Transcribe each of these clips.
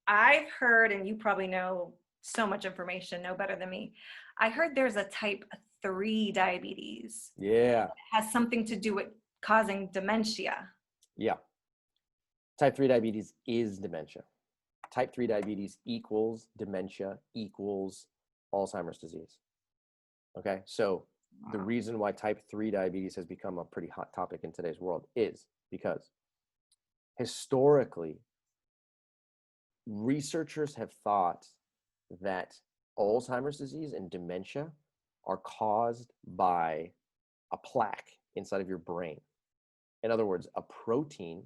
I've heard, and you probably know so much information, know better than me. I heard there's a type 3 diabetes. Yeah. It has something to do with causing dementia. Yeah. Type 3 diabetes is dementia. Type 3 diabetes equals dementia equals Alzheimer's disease. Okay. So the Wow. reason why type 3 diabetes has become a pretty hot topic in today's world is because historically, researchers have thought that Alzheimer's disease and dementia are caused by a plaque inside of your brain. In other words, a protein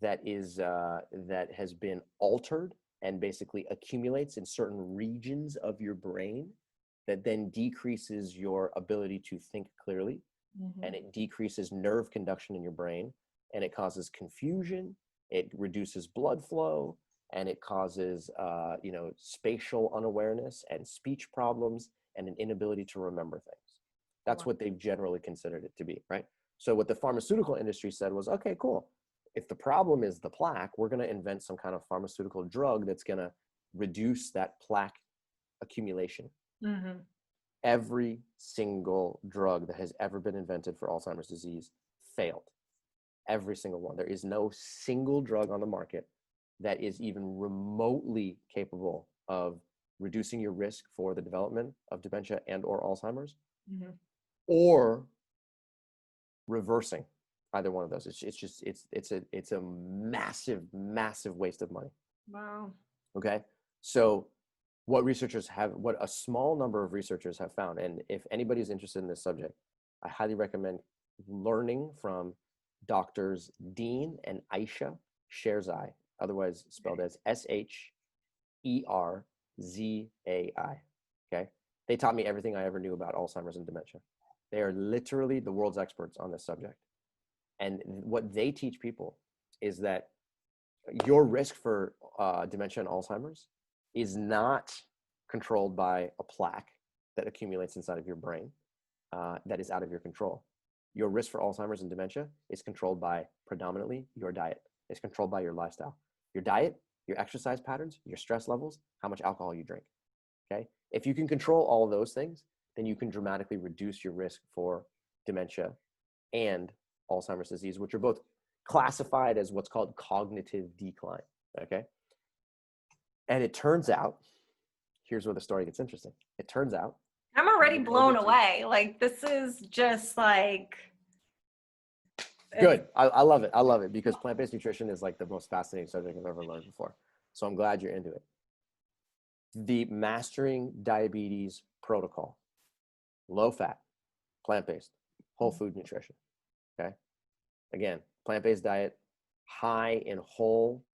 that has been altered and basically accumulates in certain regions of your brain that then decreases your ability to think clearly, and it decreases nerve conduction in your brain, and it causes confusion, it reduces blood flow, and it causes spatial unawareness and speech problems and an inability to remember things. That's Wow. what they've generally considered it to be, right? So what the pharmaceutical industry said was, okay, cool. If the problem is the plaque, we're going to invent some kind of pharmaceutical drug that's going to reduce that plaque accumulation. Mm-hmm. Every single drug that has ever been invented for Alzheimer's disease failed. Every single one. There is no single drug on the market that is even remotely capable of reducing your risk for the development of dementia and or Alzheimer's, Mm-hmm. or reversing either one of those. It's a massive waste of money. Wow. Okay. So what a small number of researchers have found, and if anybody's interested in this subject, I highly recommend learning from doctors Dean and Aisha Sherzai, otherwise spelled as Sherzai. Okay. They taught me everything I ever knew about Alzheimer's and dementia. They are literally the world's experts on this subject. And what they teach people is that your risk for dementia and Alzheimer's is not controlled by a plaque that accumulates inside of your brain that is out of your control. Your risk for Alzheimer's and dementia is controlled by predominantly your diet. It's controlled by your lifestyle. Your diet, your exercise patterns, your stress levels, how much alcohol you drink. Okay? If you can control all of those things, then you can dramatically reduce your risk for dementia and Alzheimer's disease, which are both classified as what's called cognitive decline. Okay. And it turns out, here's where the story gets interesting. It turns out, I'm already blown away. Like, this is just like good. I love it. I love it because plant-based nutrition is like the most fascinating subject I've ever learned before. So I'm glad you're into it. The Mastering Diabetes Protocol, low fat, plant-based, whole food nutrition. Okay. Again, plant-based diet, high in whole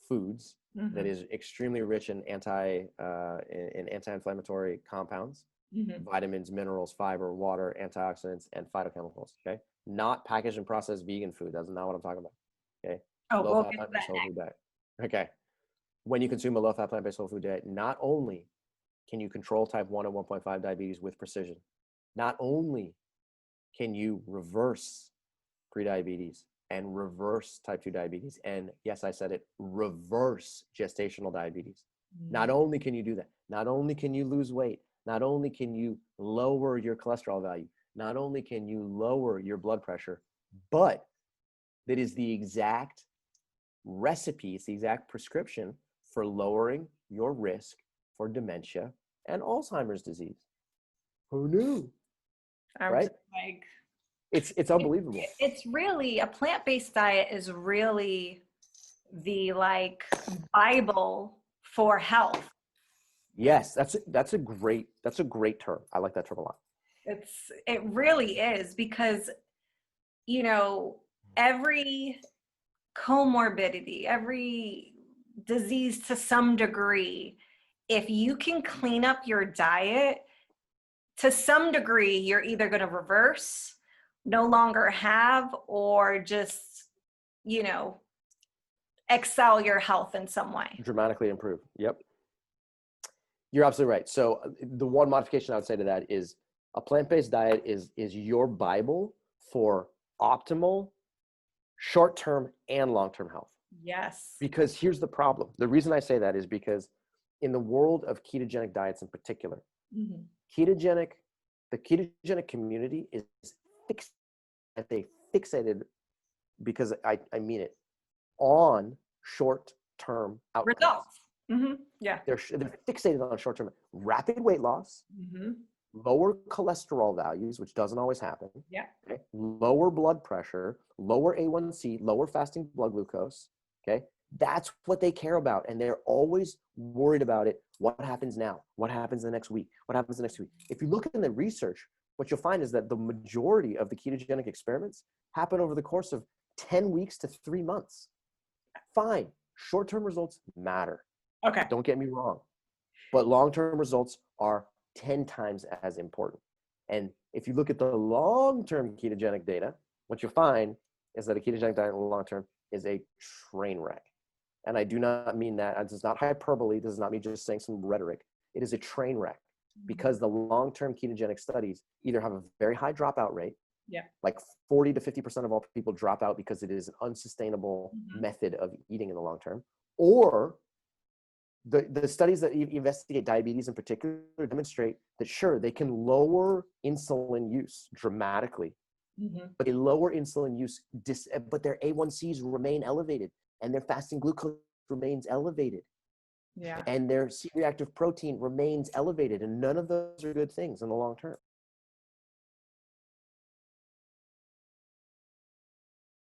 foods, mm-hmm. that is extremely rich in anti-inflammatory compounds, Mm-hmm. vitamins, minerals, fiber, water, antioxidants, and phytochemicals. Okay. Not packaged and processed vegan food. That's not what I'm talking about. Okay. Oh, Low we'll fat get to plant-based that whole next. food diet. Okay. When you consume a low fat plant-based whole food diet, not only can you control type 1 and 1.5 diabetes with precision, not only can you reverse prediabetes and reverse type 2 diabetes, and yes, I said it, reverse gestational diabetes. Mm-hmm. Not only can you do that, not only can you lose weight, not only can you lower your cholesterol value, not only can you lower your blood pressure, but that is the exact recipe, it's the exact prescription for lowering your risk for dementia and Alzheimer's disease. Who knew? I'm Right? just like, It's unbelievable. It's really, a plant-based diet is really the like Bible for health. Yes, that's a great term. I like that term a lot. It really is, because every comorbidity, every disease to some degree, if you can clean up your diet to some degree, you're either going to reverse, no longer have, or just excel your health in some way. Dramatically improve. Yep. You're absolutely right. So the one modification I would say to that is a plant-based diet is your Bible for optimal short-term and long-term health. Yes. Because here's the problem. The reason I say that is because in the world of ketogenic diets in particular, Mhm. ketogenic, the ketogenic community is fixed, they fixated, because I mean it, on short-term outcomes. Results. Yeah. They're fixated on short-term rapid weight loss, lower cholesterol values, which doesn't always happen, Yeah. okay? Lower blood pressure, lower A1C, lower fasting blood glucose, okay? That's what they care about. And they're always worried about it. What happens now? What happens the next week? What happens the next week? If you look in the research, what you'll find is that the majority of the ketogenic experiments happen over the course of 10 weeks to 3 months. Fine. Short-term results matter. Okay. Don't get me wrong. But long-term results are 10 times as important. And if you look at the long-term ketogenic data, what you'll find is that a ketogenic diet in the long term is a train wreck. And I do not mean that. This is not hyperbole. This is not me just saying some rhetoric. It is a train wreck because the long-term ketogenic studies either have a very high dropout rate, Yeah. like 40 to 50% of all people drop out because it is an unsustainable method of eating in the long term, or the studies that investigate diabetes in particular demonstrate that, sure, they can lower insulin use dramatically, but they lower insulin use, but their A1Cs remain elevated and their fasting glucose remains elevated. Yeah. And their C-reactive protein remains elevated. And none of those are good things in the long term.